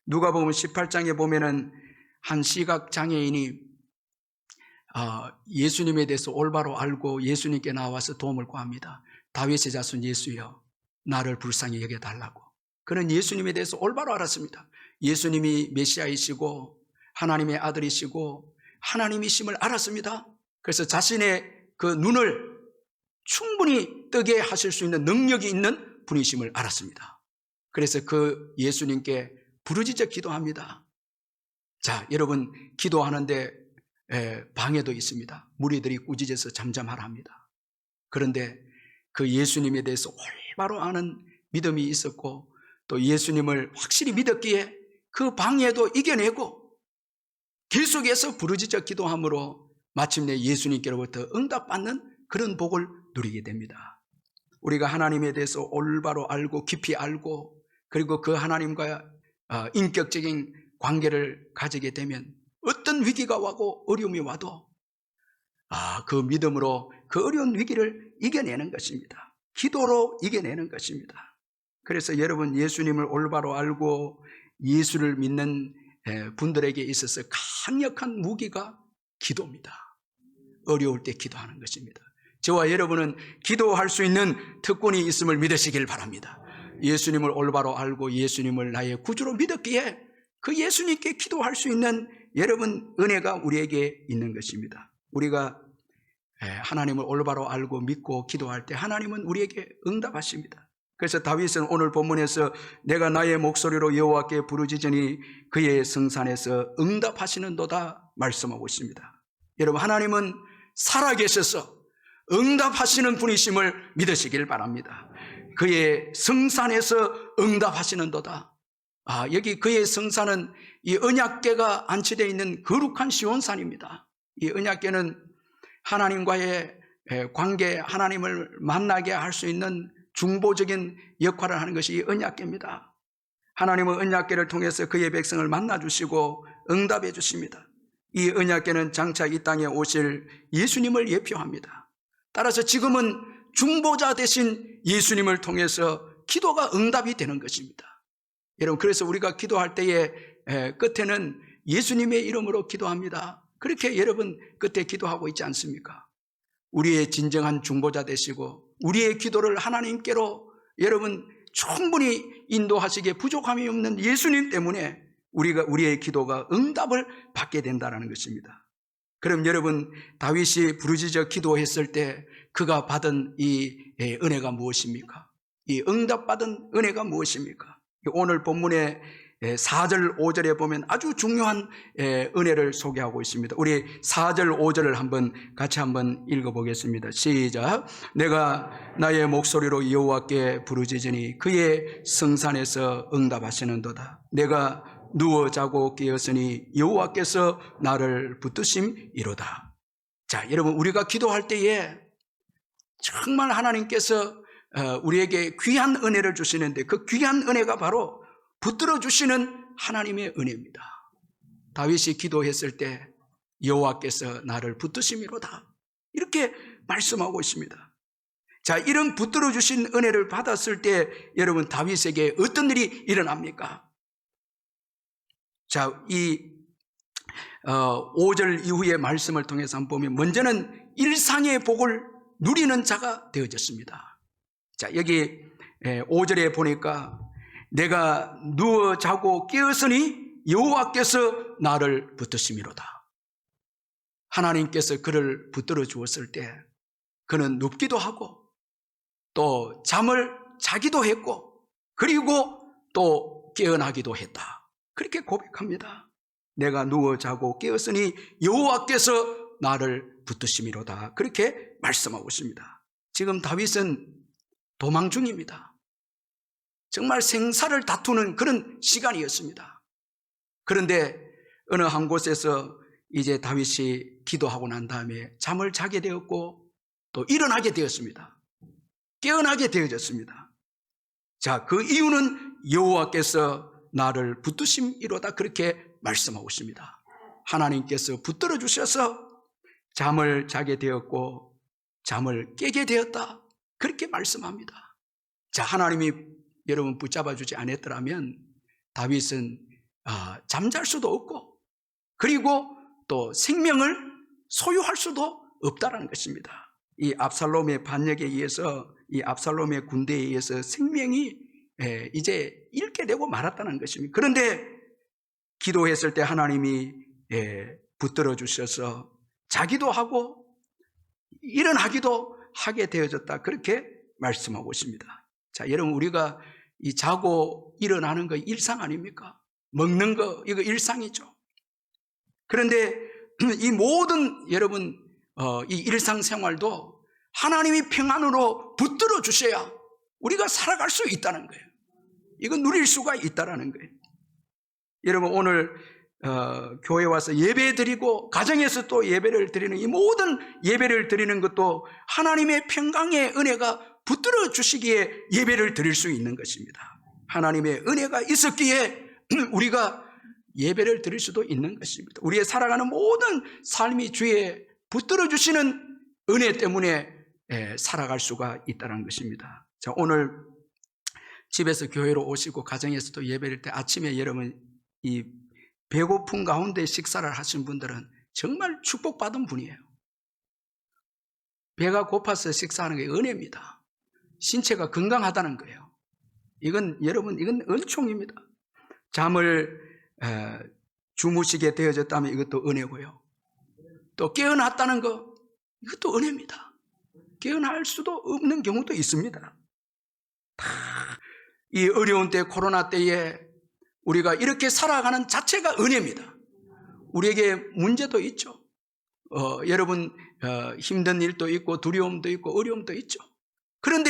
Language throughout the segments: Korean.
누가복음 18장에 보면은 한 시각 장애인이 예수님에 대해서 올바로 알고 예수님께 나와서 도움을 구합니다. 다윗의 자손 예수여, 나를 불쌍히 여겨달라고. 그는 예수님에 대해서 올바로 알았습니다. 예수님이 메시아이시고 하나님의 아들이시고 하나님이심을 알았습니다. 그래서 자신의 그 눈을 충분히 뜨게 하실 수 있는 능력이 있는 분이심을 알았습니다. 그래서 그 예수님께 부르짖어 기도합니다. 자, 여러분, 기도하는데 방해도 있습니다. 무리들이 꾸짖어서 잠잠하라 합니다. 그런데 그 예수님에 대해서 올바로 아는 믿음이 있었고 또 예수님을 확실히 믿었기에 그 방해도 이겨내고 계속해서 부르짖어 기도함으로 마침내 예수님께로부터 응답받는 그런 복을 누리게 됩니다. 우리가 하나님에 대해서 올바로 알고 깊이 알고 그리고 그 하나님과 인격적인 관계를 가지게 되면 어떤 위기가 와고 어려움이 와도 그 믿음으로 그 어려운 위기를 이겨내는 것입니다. 기도로 이겨내는 것입니다. 그래서 여러분, 예수님을 올바로 알고 예수를 믿는 분들에게 있어서 강력한 무기가 기도입니다. 어려울 때 기도하는 것입니다. 저와 여러분은 기도할 수 있는 특권이 있음을 믿으시길 바랍니다. 예수님을 올바로 알고 예수님을 나의 구주로 믿었기에 그 예수님께 기도할 수 있는 여러분 은혜가 우리에게 있는 것입니다. 우리가 하나님을 올바로 알고 믿고 기도할 때 하나님은 우리에게 응답하십니다. 그래서 다윗은 오늘 본문에서 내가 나의 목소리로 여호와께 부르짖으니 그의 성산에서 응답하시는도다 말씀하고 있습니다. 여러분, 하나님은 살아계셔서 응답하시는 분이심을 믿으시길 바랍니다. 그의 성산에서 응답하시는도다. 여기 그의 성산은 이 언약궤가 안치되어 있는 거룩한 시온산입니다. 이 언약궤는 하나님과의 관계, 하나님을 만나게 할 수 있는 중보적인 역할을 하는 것이 이 언약궤입니다. 하나님은 언약궤를 통해서 그의 백성을 만나주시고 응답해 주십니다. 이 언약궤는 장차 이 땅에 오실 예수님을 예표합니다. 따라서 지금은 중보자 대신 예수님을 통해서 기도가 응답이 되는 것입니다. 여러분, 그래서 우리가 기도할 때에 끝에는 예수님의 이름으로 기도합니다. 그렇게 여러분 끝에 기도하고 있지 않습니까? 우리의 진정한 중보자 되시고 우리의 기도를 하나님께로 여러분 충분히 인도하시기에 부족함이 없는 예수님 때문에 우리의 기도가 응답을 받게 된다는 것입니다. 그럼 여러분, 다윗이 부르짖어 기도했을 때 그가 받은 이 은혜가 무엇입니까? 이 응답받은 은혜가 무엇입니까? 오늘 본문의 4절 5절에 보면 아주 중요한 은혜를 소개하고 있습니다. 우리 4절 5절을 같이 한번 읽어보겠습니다. 시작. 내가 나의 목소리로 여호와께 부르짖으니 그의 성산에서 응답하시는도다. 내가 누워 자고 깨었으니 여호와께서 나를 붙드심이로다. 자, 여러분, 우리가 기도할 때에 정말 하나님께서 우리에게 귀한 은혜를 주시는데 그 귀한 은혜가 바로 붙들어 주시는 하나님의 은혜입니다. 다윗이 기도했을 때 여호와께서 나를 붙드심이로다, 이렇게 말씀하고 있습니다. 자, 이런 붙들어 주신 은혜를 받았을 때 여러분, 다윗에게 어떤 일이 일어납니까? 자, 이 5절 이후의 말씀을 통해서 한번 보면 먼저는 일상의 복을 누리는 자가 되어졌습니다. 자, 여기 5절에 보니까 내가 누워 자고 깨었으니 여호와께서 나를 붙드심이로다. 하나님께서 그를 붙들어 주었을 때 그는 눕기도 하고 또 잠을 자기도 했고 그리고 또 깨어나기도 했다. 그렇게 고백합니다. 내가 누워 자고 깨었으니 여호와께서 나를 붙드심이로다. 그렇게 말씀하고 있습니다. 지금 다윗은 도망 중입니다. 정말 생사를 다투는 그런 시간이었습니다. 그런데 어느 한 곳에서 이제 다윗이 기도하고 난 다음에 잠을 자게 되었고 또 일어나게 되었습니다. 깨어나게 되어졌습니다. 자, 그 이유는 여호와께서 나를 붙드심이로다, 그렇게 말씀하고 있습니다. 하나님께서 붙들어 주셔서 잠을 자게 되었고 잠을 깨게 되었다, 그렇게 말씀합니다. 자, 하나님이 여러분 붙잡아 주지 않았더라면 다윗은 잠잘 수도 없고, 그리고 또 생명을 소유할 수도 없다라는 것입니다. 이 압살롬의 반역에 의해서, 이 압살롬의 군대에 의해서 생명이 이제 잃게 되고 말았다는 것입니다. 그런데 기도했을 때 하나님이 붙들어 주셔서 자기도 하고 일어나기도 하게 되어졌다, 그렇게 말씀하고 있습니다. 자, 여러분, 우리가 이 자고 일어나는 거 일상 아닙니까? 먹는 거, 이거 일상이죠. 그런데 이 모든, 여러분, 이 일상생활도 하나님이 평안으로 붙들어 주셔야 우리가 살아갈 수 있다는 거예요. 이거 누릴 수가 있다는 거예요. 여러분, 오늘 교회 와서 예배 드리고 가정에서 또 예배를 드리는, 이 모든 예배를 드리는 것도 하나님의 평강의 은혜가 붙들어 주시기에 예배를 드릴 수 있는 것입니다. 하나님의 은혜가 있었기에 우리가 예배를 드릴 수도 있는 것입니다. 우리의 살아가는 모든 삶이 주의 붙들어 주시는 은혜 때문에 살아갈 수가 있다는 것입니다. 자, 오늘 집에서 교회로 오시고 가정에서도 예배를 때 아침에 여러분 이 배고픈 가운데 식사를 하신 분들은 정말 축복받은 분이에요. 배가 고파서 식사하는 게 은혜입니다. 신체가 건강하다는 거예요. 이건 여러분, 이건 은총입니다. 잠을 주무시게 되어졌다면 이것도 은혜고요. 또 깨어났다는 거, 이것도 은혜입니다. 깨어날 수도 없는 경우도 있습니다. 이 어려운 때, 코로나 때에 우리가 이렇게 살아가는 자체가 은혜입니다. 우리에게 문제도 있죠. 여러분, 힘든 일도 있고 두려움도 있고 어려움도 있죠. 그런데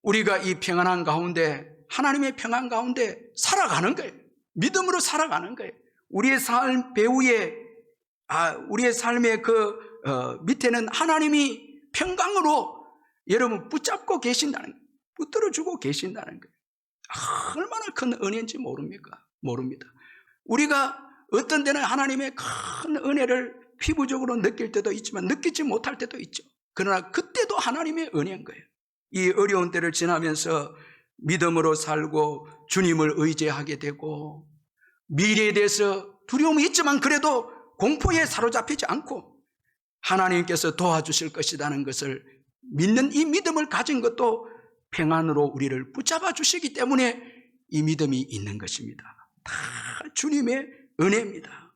우리가 이 평안한 가운데, 하나님의 평안 가운데 살아가는 거예요. 믿음으로 살아가는 거예요. 우리의 삶 배후에, 우리의 삶의 그 밑에는 하나님이 평강으로 여러분 붙잡고 계신다는 거예요. 붙들어주고 계신다는 거예요. 얼마나 큰 은혜인지 모릅니다. 우리가 어떤 때는 하나님의 큰 은혜를 피부적으로 느낄 때도 있지만 느끼지 못할 때도 있죠. 그러나 그때도 하나님의 은혜인 거예요. 이 어려운 때를 지나면서 믿음으로 살고 주님을 의지하게 되고 미래에 대해서 두려움이 있지만 그래도 공포에 사로잡히지 않고 하나님께서 도와주실 것이라는 것을 믿는 이 믿음을 가진 것도 평안으로 우리를 붙잡아 주시기 때문에 이 믿음이 있는 것입니다. 다 주님의 은혜입니다.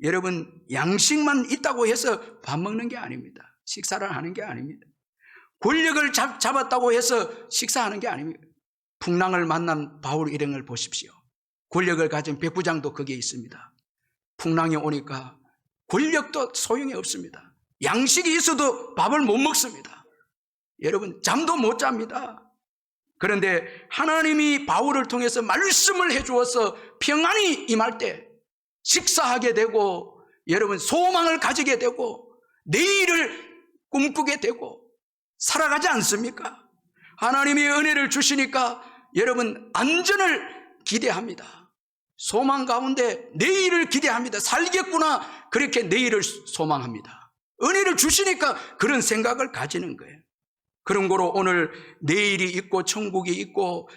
여러분, 양식만 있다고 해서 밥 먹는 게 아닙니다. 식사를 하는 게 아닙니다. 권력을 잡았다고 해서 식사하는 게 아닙니다. 풍랑을 만난 바울 일행을 보십시오. 권력을 가진 백부장도 거기에 있습니다. 풍랑이 오니까 권력도 소용이 없습니다. 양식이 있어도 밥을 못 먹습니다. 여러분, 잠도 못 잡니다. 그런데 하나님이 바울을 통해서 말씀을 해주어서 평안이 임할 때 식사하게 되고 여러분 소망을 가지게 되고 내일을 꿈꾸게 되고 살아가지 않습니까? 하나님이 은혜를 주시니까 여러분 안전을 기대합니다. 소망 가운데 내일을 기대합니다. 살겠구나, 그렇게 내일을 소망합니다. 은혜를 주시니까 그런 생각을 가지는 거예요. 그런 거로 오늘 내일이 있고 천국이 있고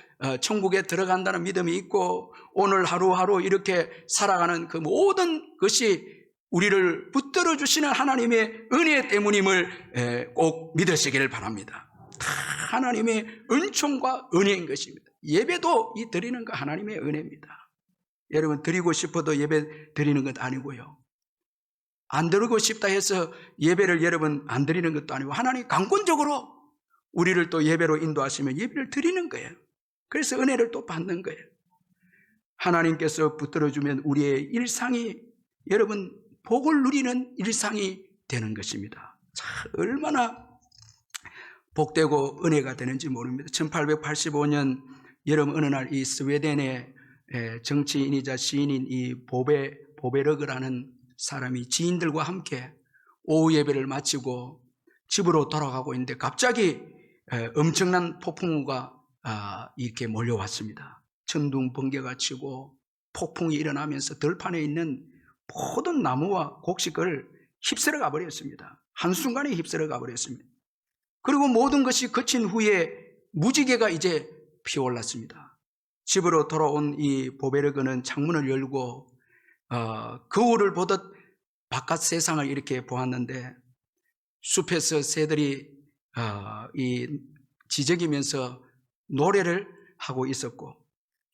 천국에 들어간다는 믿음이 있고 오늘 하루하루 이렇게 살아가는 그 모든 것이 우리를 붙들어 주시는 하나님의 은혜 때문임을 꼭 믿으시기를 바랍니다. 다 하나님의 은총과 은혜인 것입니다. 예배도 이 드리는 거 하나님의 은혜입니다. 여러분, 드리고 싶어도 예배 드리는 것 아니고요, 안 드리고 싶다 해서 예배를 여러분 안 드리는 것도 아니고 하나님 강권적으로 우리를 또 예배로 인도하시면 예배를 드리는 거예요. 그래서 은혜를 또 받는 거예요. 하나님께서 붙들어주면 우리의 일상이 여러분 복을 누리는 일상이 되는 것입니다. 자, 얼마나 복되고 은혜가 되는지 모릅니다. 1885년 여름 어느 날 이 스웨덴의 정치인이자 시인인 이 보베르그라는 사람이 지인들과 함께 오후 예배를 마치고 집으로 돌아가고 있는데 갑자기 엄청난 폭풍우가 이렇게 몰려왔습니다. 천둥 번개가 치고 폭풍이 일어나면서 들판에 있는 모든 나무와 곡식을 휩쓸어 가버렸습니다. 한순간에 휩쓸어 가버렸습니다. 그리고 모든 것이 그친 후에 무지개가 이제 피어올랐습니다. 집으로 돌아온 이 보베르그는 창문을 열고 거울을 보듯 바깥 세상을 이렇게 보았는데 숲에서 새들이 이 지저귀면서 노래를 하고 있었고,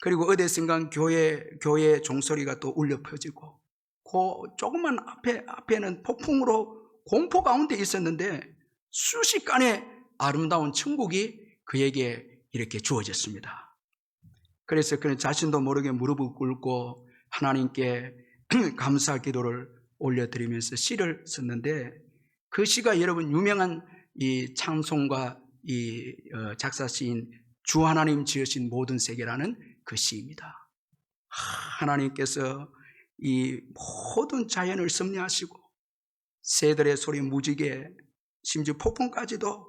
그리고 어디선가 교회 종소리가 또 울려 퍼지고, 그 조그만 앞에는 폭풍으로 공포 가운데 있었는데 순식간에 아름다운 천국이 그에게 이렇게 주어졌습니다. 그래서 그는 자신도 모르게 무릎을 꿇고 하나님께 감사 기도를 올려드리면서 시를 썼는데, 그 시가 여러분 유명한 이 찬송가 이 작사 시인 주 하나님 지으신 모든 세계라는 그 시입니다. 하나님께서 이 모든 자연을 섭리하시고 새들의 소리, 무지개, 심지어 폭풍까지도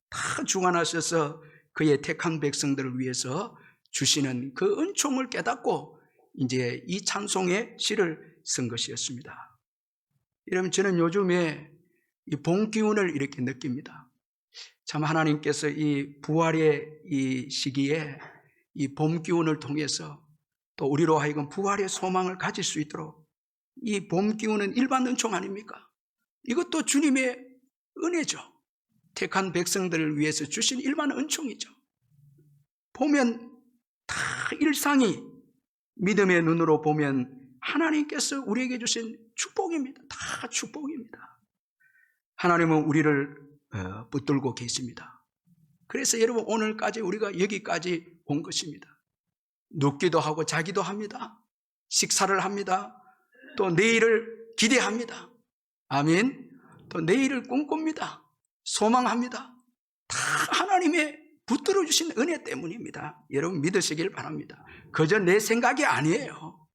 다 주관하셔서 그의 택한 백성들을 위해서 주시는 그 은총을 깨닫고 이제 이 찬송의 시를 쓴 것이었습니다. 여러분, 저는 요즘에 이 봄 기운을 이렇게 느낍니다. 참 하나님께서 이 부활의 이 시기에 이 봄 기운을 통해서 또 우리로 하여금 부활의 소망을 가질 수 있도록, 이 봄 기운은 일반 은총 아닙니까? 이것도 주님의 은혜죠. 택한 백성들을 위해서 주신 일반 은총이죠. 보면 다 일상이 믿음의 눈으로 보면 하나님께서 우리에게 주신 축복입니다. 다 축복입니다. 하나님은 우리를 붙들고 계십니다. 그래서 여러분, 오늘까지 우리가 여기까지 온 것입니다. 눕기도 하고 자기도 합니다. 식사를 합니다. 또 내일을 기대합니다. 아멘. 또 내일을 꿈꿉니다. 소망합니다. 다 하나님의 붙들어 주신 은혜 때문입니다. 여러분, 믿으시길 바랍니다. 그저 내 생각이 아니에요.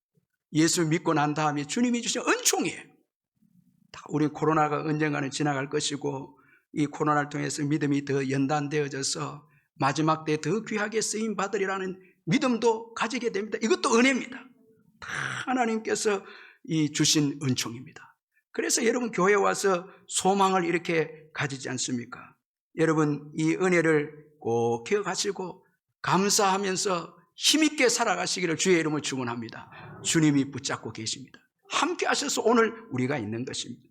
예수 믿고 난 다음에 주님이 주신 은총이에요. 다 우리 코로나가 언젠가는 지나갈 것이고, 이 코로나를 통해서 믿음이 더 연단되어져서 마지막 때 더 귀하게 쓰임 받으리라는 믿음도 가지게 됩니다. 이것도 은혜입니다. 다 하나님께서 이 주신 은총입니다. 그래서 여러분, 교회에 와서 소망을 이렇게 가지지 않습니까? 여러분, 이 은혜를 꼭 기억하시고 감사하면서 힘있게 살아가시기를 주의 이름으로 축원합니다. 주님이 붙잡고 계십니다. 함께 하셔서 오늘 우리가 있는 것입니다.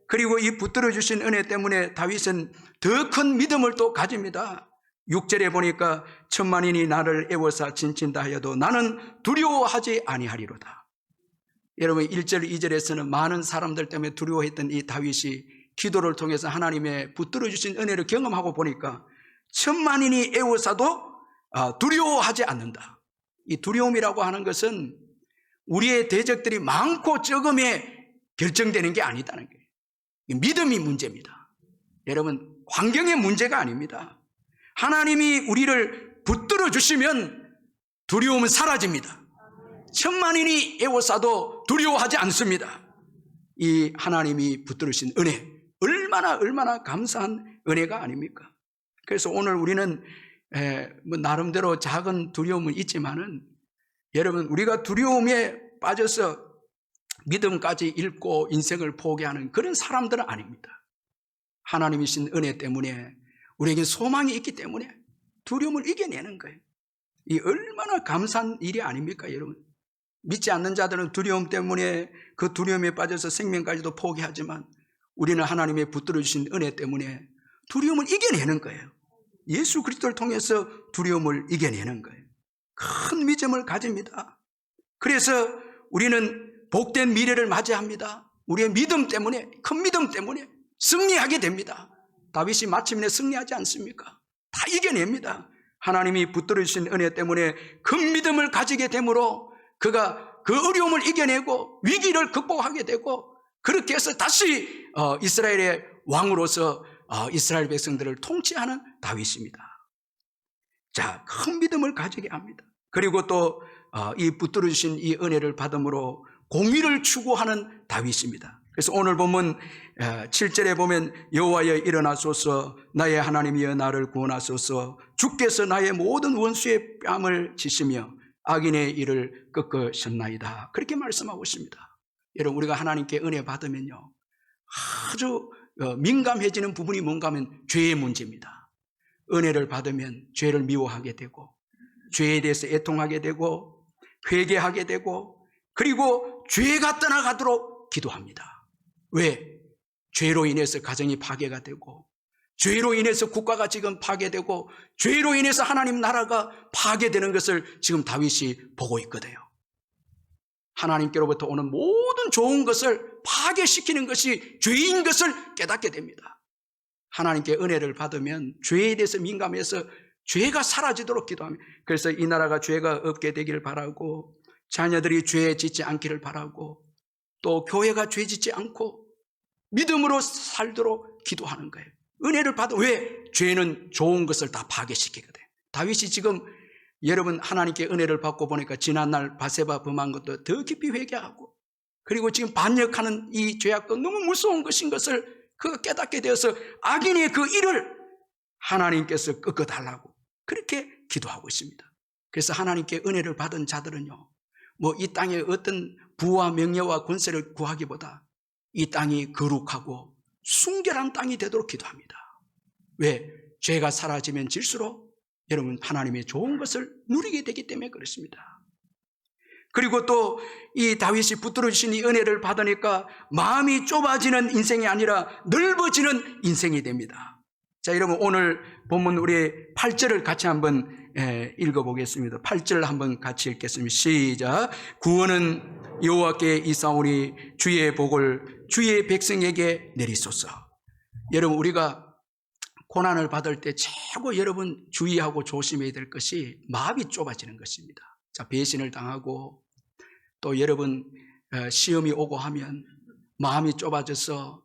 그리고 이 붙들어 주신 은혜 때문에 다윗은 더 큰 믿음을 또 가집니다. 6절에 보니까 천만인이 나를 애워싸 진친다 하여도 나는 두려워하지 아니하리로다. 여러분, 1절 2절에서는 많은 사람들 때문에 두려워했던 이 다윗이 기도를 통해서 하나님의 붙들어 주신 은혜를 경험하고 보니까 천만인이 애워싸도 두려워하지 않는다. 이 두려움이라고 하는 것은 우리의 대적들이 많고 적음에 결정되는 게 아니다는 거예요. 믿음이 문제입니다. 여러분, 환경의 문제가 아닙니다. 하나님이 우리를 붙들어 주시면 두려움은 사라집니다. 천만인이 애워싸도 두려워하지 않습니다. 이 하나님이 붙들으신 은혜, 얼마나 감사한 은혜가 아닙니까? 그래서 오늘 우리는 나름대로 작은 두려움은 있지만은, 여러분, 우리가 두려움에 빠져서 믿음까지 잃고 인생을 포기하는 그런 사람들은 아닙니다. 하나님이 주신 은혜 때문에 우리에게 소망이 있기 때문에 두려움을 이겨내는 거예요. 이 얼마나 감사한 일이 아닙니까, 여러분? 믿지 않는 자들은 두려움 때문에 그 두려움에 빠져서 생명까지도 포기하지만, 우리는 하나님의 붙들어 주신 은혜 때문에 두려움을 이겨내는 거예요. 예수 그리스도를 통해서 두려움을 이겨내는 거예요. 큰 믿음을 가집니다. 그래서 우리는 복된 미래를 맞이합니다. 우리의 믿음 때문에, 큰 믿음 때문에 승리하게 됩니다. 다윗이 마침내 승리하지 않습니까? 다 이겨냅니다. 하나님이 붙들어 주신 은혜 때문에 큰 믿음을 가지게 되므로 그가 그 어려움을 이겨내고 위기를 극복하게 되고, 그렇게 해서 다시 이스라엘의 왕으로서 이스라엘 백성들을 통치하는 다윗입니다. 자, 큰 믿음을 가지게 합니다. 그리고 또 이 붙들어 주신 이 은혜를 받음으로 공의를 추구하는 다윗입니다. 그래서 오늘 보면 7절에 보면 여호와여 일어나소서, 나의 하나님이여 나를 구원하소서, 주께서 나의 모든 원수의 뺨을 치시며 악인의 일을 꺾으셨나이다. 그렇게 말씀하고 있습니다. 여러분, 우리가 하나님께 은혜 받으면요, 아주 민감해지는 부분이 뭔가 하면 죄의 문제입니다. 은혜를 받으면 죄를 미워하게 되고, 죄에 대해서 애통하게 되고 회개하게 되고 그리고 죄가 떠나가도록 기도합니다. 왜? 죄로 인해서 가정이 파괴가 되고 죄로 인해서 국가가 지금 파괴되고 죄로 인해서 하나님 나라가 파괴되는 것을 지금 다윗이 보고 있거든요. 하나님께로부터 오는 모든 좋은 것을 파괴시키는 것이 죄인 것을 깨닫게 됩니다. 하나님께 은혜를 받으면 죄에 대해서 민감해서 죄가 사라지도록 기도합니다. 그래서 이 나라가 죄가 없게 되기를 바라고 자녀들이 죄 짓지 않기를 바라고 또 교회가 죄 짓지 않고 믿음으로 살도록 기도하는 거예요. 은혜를 받아. 왜? 죄는 좋은 것을 다 파괴시키거든요. 다윗이 지금 여러분 하나님께 은혜를 받고 보니까 지난날 바세바 범한 것도 더 깊이 회개하고 그리고 지금 반역하는 이 죄악도 너무 무서운 것인 것을 그가 깨닫게 되어서 악인의 그 일을 하나님께서 꺾어달라고 그렇게 기도하고 있습니다. 그래서 하나님께 은혜를 받은 자들은요, 뭐 이 땅에 어떤 부와 명예와 권세를 구하기보다 이 땅이 거룩하고 순결한 땅이 되도록 기도합니다. 왜? 죄가 사라지면 질수록 여러분 하나님의 좋은 것을 누리게 되기 때문에 그렇습니다. 그리고 또 이 다윗이 붙들어 주신 이 은혜를 받으니까 마음이 좁아지는 인생이 아니라 넓어지는 인생이 됩니다. 자, 여러분 오늘 본문 우리 8절을 같이 한번 읽어보겠습니다. 8절 한번 같이 읽겠습니다. 시작. 구원은 여호와께 있사오니 주의 복을 주의 백성에게 내리소서. 여러분 우리가 고난을 받을 때 최고 여러분 주의하고 조심해야 될 것이 마음이 좁아지는 것입니다. 자, 배신을 당하고 또 여러분 시험이 오고 하면 마음이 좁아져서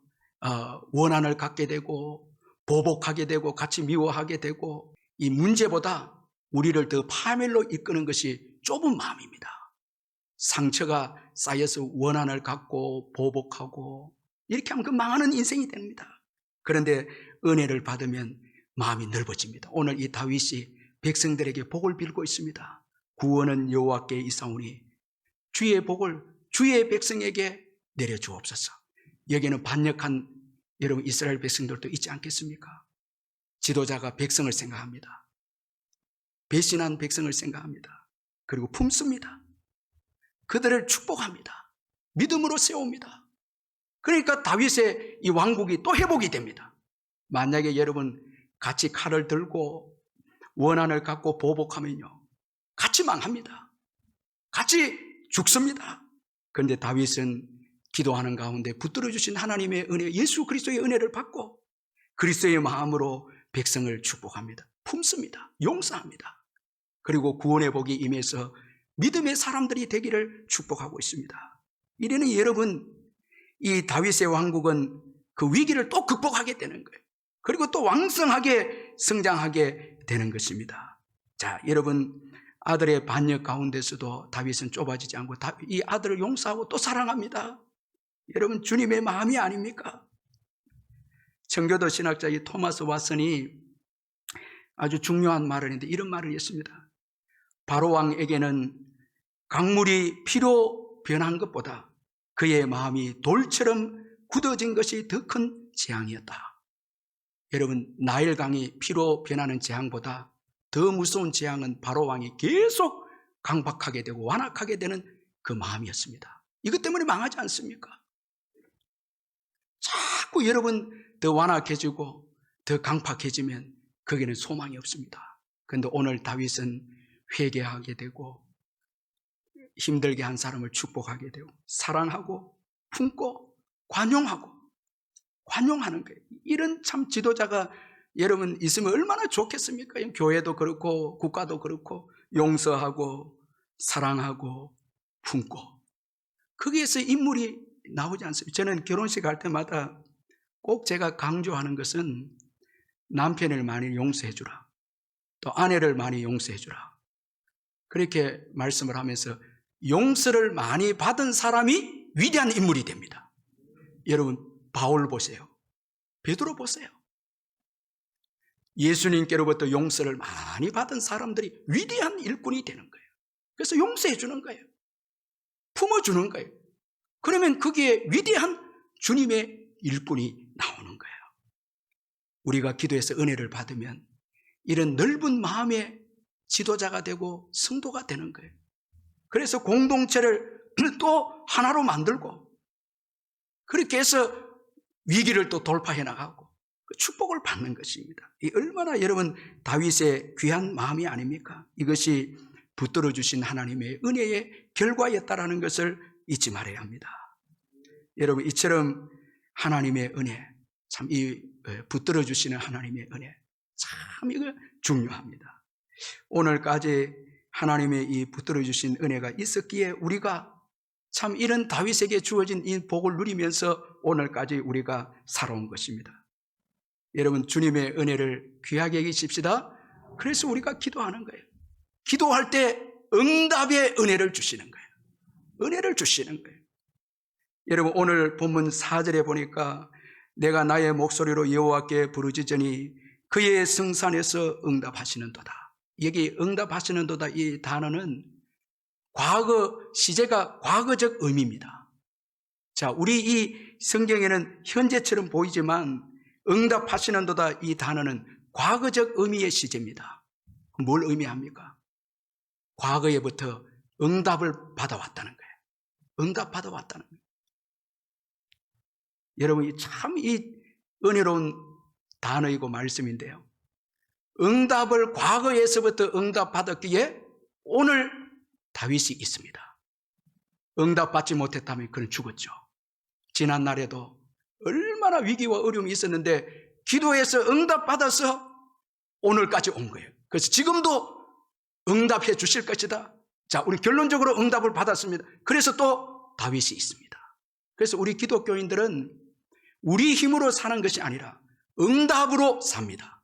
원한을 갖게 되고 보복하게 되고 같이 미워하게 되고 이 문제보다 우리를 더 파멸로 이끄는 것이 좁은 마음입니다. 상처가 쌓여서 원한을 갖고 보복하고 이렇게 하면 그 망하는 인생이 됩니다. 그런데 은혜를 받으면 마음이 넓어집니다. 오늘 이 다윗이 백성들에게 복을 빌고 있습니다. 구원은 여호와께 있사오니 주의 복을 주의 백성에게 내려주옵소서. 여기는 반역한 여러분 이스라엘 백성들도 있지 않겠습니까? 지도자가 백성을 생각합니다. 배신한 백성을 생각합니다. 그리고 품습니다. 그들을 축복합니다. 믿음으로 세웁니다. 그러니까 다윗의 이 왕국이 또 회복이 됩니다. 만약에 여러분 같이 칼을 들고 원한을 갖고 보복하면요, 같이 망합니다. 같이 죽습니다. 그런데 다윗은 기도하는 가운데 붙들어 주신 하나님의 은혜, 예수 그리스도의 은혜를 받고 그리스도의 마음으로 백성을 축복합니다. 품습니다. 용서합니다. 그리고 구원의 복이 임해서 믿음의 사람들이 되기를 축복하고 있습니다. 이래는 여러분 이 다윗의 왕국은 그 위기를 또 극복하게 되는 거예요. 그리고 또 왕성하게 성장하게 되는 것입니다. 자, 여러분 아들의 반역 가운데서도 다윗은 좁아지지 않고 이 아들을 용서하고 또 사랑합니다. 여러분 주님의 마음이 아닙니까? 청교도 신학자 이 토마스 왓슨이 아주 중요한 말을 했는데 이런 말을 했습니다. 바로 왕에게는 강물이 피로 변한 것보다 그의 마음이 돌처럼 굳어진 것이 더 큰 재앙이었다. 여러분 나일강이 피로 변하는 재앙보다 더 무서운 재앙은 바로 왕이 계속 강박하게 되고 완악하게 되는 그 마음이었습니다. 이것 때문에 망하지 않습니까? 자꾸 여러분 더 완악해지고 더 강팍해지면 거기는 소망이 없습니다. 그런데 오늘 다윗은 회개하게 되고 힘들게 한 사람을 축복하게 되고 사랑하고 품고 관용하는 거예요. 이런 참 지도자가 여러분 있으면 얼마나 좋겠습니까? 교회도 그렇고 국가도 그렇고 용서하고 사랑하고 품고 거기에서 인물이 나오지 않습니다. 저는 결혼식 할 때마다 꼭 제가 강조하는 것은 남편을 많이 용서해 주라. 또 아내를 많이 용서해 주라. 그렇게 말씀을 하면서 용서를 많이 받은 사람이 위대한 인물이 됩니다. 여러분 바울 보세요. 베드로 보세요. 예수님께로부터 용서를 많이 받은 사람들이 위대한 일꾼이 되는 거예요. 그래서 용서해 주는 거예요. 품어주는 거예요. 그러면 거기에 위대한 주님의 일꾼이 나오는 거예요. 우리가 기도해서 은혜를 받으면 이런 넓은 마음의 지도자가 되고 성도가 되는 거예요. 그래서 공동체를 또 하나로 만들고 그렇게 해서 위기를 또 돌파해 나가고 그 축복을 받는 것입니다. 이 얼마나 여러분 다윗의 귀한 마음이 아닙니까? 이것이 붙들어 주신 하나님의 은혜의 결과였다라는 것을 잊지 말아야 합니다. 여러분 이처럼 하나님의 은혜, 참 이 붙들어 주시는 하나님의 은혜, 참 이거 중요합니다. 오늘까지 하나님의 이 붙들어 주신 은혜가 있었기에 우리가 참 이런 다윗에게 주어진 이 복을 누리면서 오늘까지 우리가 살아온 것입니다. 여러분 주님의 은혜를 귀하게 여기십시다. 그래서 우리가 기도하는 거예요. 기도할 때 응답의 은혜를 주시는 거예요. 은혜를 주시는 거예요. 여러분 오늘 본문 4절에 보니까 내가 나의 목소리로 여호와께 부르짖으니 그의 성산에서 응답하시는도다. 여기 응답하시는도다 이 단어는 과거 시제가 과거적 의미입니다. 자, 우리 이 성경에는 현재처럼 보이지만 응답하시는도다 이 단어는 과거적 의미의 시제입니다. 뭘 의미합니까? 과거에부터 응답을 받아왔다는 거예요. 응답받아왔다는 거예요. 여러분 참 이 은혜로운 단어이고 말씀인데요. 응답을 과거에서부터 응답받았기에 오늘 다윗이 있습니다. 응답받지 못했다면 그는 죽었죠. 지난 날에도 얼마나 위기와 어려움이 있었는데 기도해서 응답받아서 오늘까지 온 거예요. 그래서 지금도 응답해 주실 것이다. 자, 우리 결론적으로 응답을 받았습니다. 그래서 또 다윗이 있습니다. 그래서 우리 기독교인들은 우리 힘으로 사는 것이 아니라 응답으로 삽니다.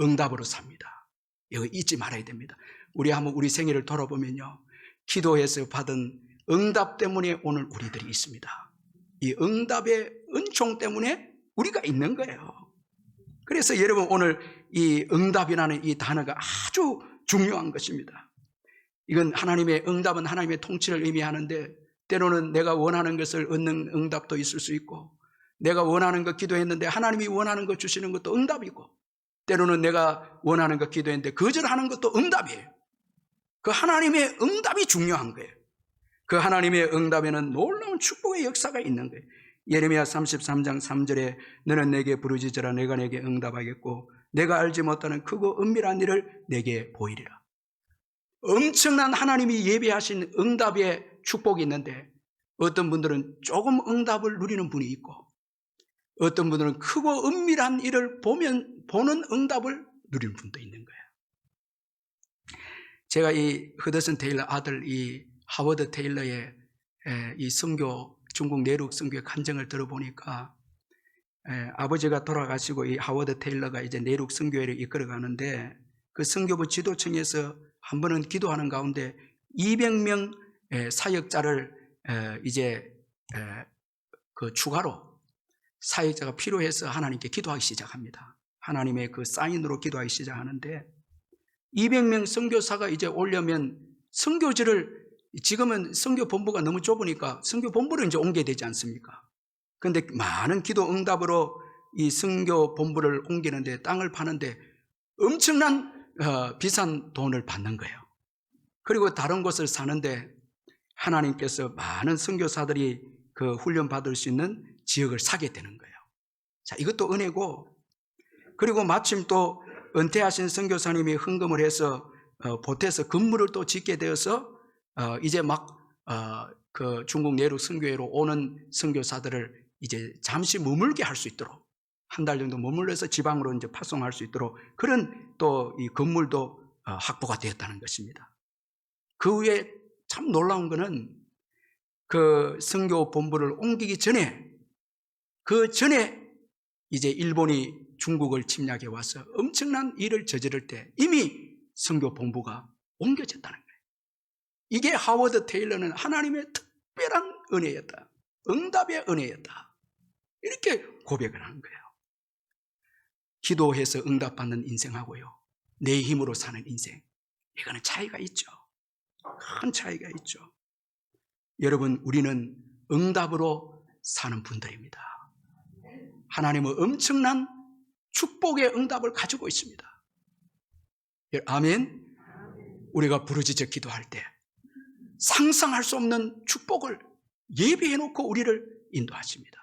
응답으로 삽니다. 이거 잊지 말아야 됩니다. 우리 한번 우리 생애를 돌아보면요. 기도해서 받은 응답 때문에 오늘 우리들이 있습니다. 이 응답의 은총 때문에 우리가 있는 거예요. 그래서 여러분 오늘 이 응답이라는 이 단어가 아주 중요한 것입니다. 이건 하나님의 응답은 하나님의 통치를 의미하는데 때로는 내가 원하는 것을 얻는 응답도 있을 수 있고 내가 원하는 것 기도했는데 하나님이 원하는 것 주시는 것도 응답이고 때로는 내가 원하는 것 기도했는데 거절하는 것도 응답이에요. 그 하나님의 응답이 중요한 거예요. 그 하나님의 응답에는 놀라운 축복의 역사가 있는 거예요. 예레미야 33장 3절에 너는 내게 부르짖으라 내가 내게 응답하겠고 내가 알지 못하는 크고 은밀한 일을 내게 보이리라. 엄청난 하나님이 예비하신 응답의 축복이 있는데 어떤 분들은 조금 응답을 누리는 분이 있고 어떤 분들은 크고 은밀한 일을 보는 응답을 누리는 분도 있는 거예요. 제가 이 허드슨 테일러 아들 이 하워드 테일러의 이 선교 중국 내륙 선교의 간증을 들어보니까 아버지가 돌아가시고 이 하워드 테일러가 이제 내륙 선교회를 이끌어가는데 그 선교부 지도청에서 한 번은 기도하는 가운데 200명 사역자를 이제 그 추가로 사역자가 필요해서 하나님께 기도하기 시작합니다. 하나님의 그 사인으로 기도하기 시작하는데 200명 선교사가 이제 오려면 선교지를 지금은 선교본부가 너무 좁으니까 선교본부를 이제 옮겨야 되지 않습니까? 그런데 많은 기도 응답으로 이 선교본부를 옮기는데 땅을 파는데 엄청난 비싼 돈을 받는 거예요. 그리고 다른 곳을 사는데 하나님께서 많은 선교사들이 그 훈련 받을 수 있는 지역을 사게 되는 거예요. 자, 이것도 은혜고 그리고 마침 또 은퇴하신 선교사님이 헌금을 해서 보태서 건물을 또 짓게 되어서 이제 막 그 중국 내륙 선교회로 오는 선교사들을 이제 잠시 머물게 할 수 있도록 한 달 정도 머물러서 지방으로 이제 파송할 수 있도록 그런 또 이 건물도 확보가 되었다는 것입니다. 그 후에 참 놀라운 거는 그 선교 본부를 옮기기 전에 그 전에 이제 일본이 중국을 침략해 와서 엄청난 일을 저지를 때 이미 선교 본부가 옮겨졌다는 거예요. 이게 하워드 테일러는 하나님의 특별한 은혜였다. 응답의 은혜였다. 이렇게 고백을 하는 거예요. 기도해서 응답받는 인생하고요. 내 힘으로 사는 인생. 이거는 차이가 있죠. 큰 차이가 있죠. 여러분, 우리는 응답으로 사는 분들입니다. 하나님은 엄청난 축복의 응답을 가지고 있습니다. 아멘. 우리가 부르짖어 기도할 때 상상할 수 없는 축복을 예비해 놓고 우리를 인도하십니다.